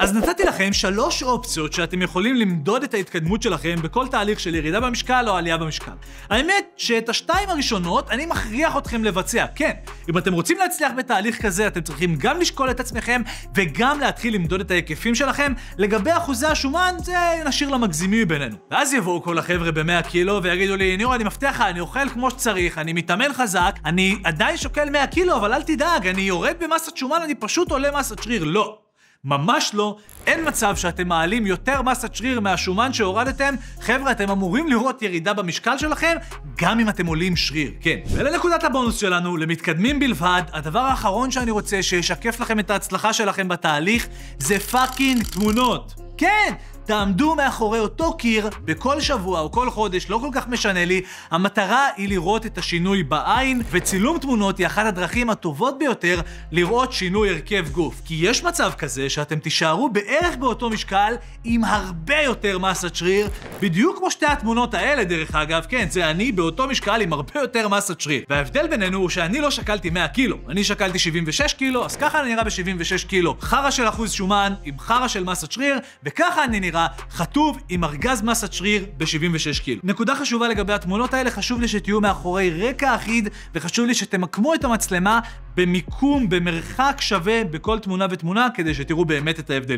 אז נתתי לכם 3 אופציות שאתם יכולים למדוד את ההתקדמות שלכם בכל תהליך של ירידה במשקל או עלייה במשקל. האמת שאת השתיים הראשונות אני מכריח אתכם לבצע. כן, אם אתם רוצים להצליח בתהליך כזה, אתם צריכים גם לשקול את עצמכם וגם להתחיל למדוד את ההיקפים שלכם. לגבי אחוזי השומן, זה נשאיר למגזימים בינינו. ואז יבואו כל החבר'ה ב100 קילו ויגידו לי, ניר, אני מבטיח לך, אני אוכל כמו שצריך, אני מתאמן חזק, אני עדיין שוקל 100 קילו, אבל אל תדאג, אני יורד במסת שומן, אני פשוט עולה מסת שריר. לא. ממש לא, אין מצב שאתם מעלים יותר מסת שריר מהשומן שהורדתם. חבר'ה, אתם אמורים לראות ירידה במשקל שלכם גם אם אתם עולים שריר, כן. ולנקודת הבונוס שלנו, למתקדמים בלבד, הדבר האחרון שאני רוצה שישקף לכם את ההצלחה שלכם בתהליך זה פאקינג תמונות. כן, תעמדו מאחורי אותו קיר בכל שבוע או כל חודש, לא כל כך משנה לי. המטרה היא לראות את השינוי בעין, וצילום תמונות היא אחת הדרכים הטובות ביותר לראות שינוי הרכב גוף. כי יש מצב כזה שאתם תישארו בערך באותו משקל עם הרבה יותר מסת שריר, בדיוק כמו שתי התמונות האלה דרך אגב, כן, זה אני באותו משקל עם הרבה יותר מסת שריר. וההבדל בינינו הוא שאני לא שקלתי 100 קילו, אני שקלתי 76 קילו, אז ככה אני נראה ב-76 קילו. חרה של אחוז שומן עם חרה של מסת שריר, וככה אני נראה חטוב עם ארגז מסת שריר ב-76 קילו. נקודה חשובה לגבי התמונות האלה, חשוב לי שתהיו מאחורי רקע אחיד, וחשוב לי שתמקמו את המצלמה במיקום, במרחק שווה בכל תמונה ותמונה, כדי שתראו באמת את ההבדלים.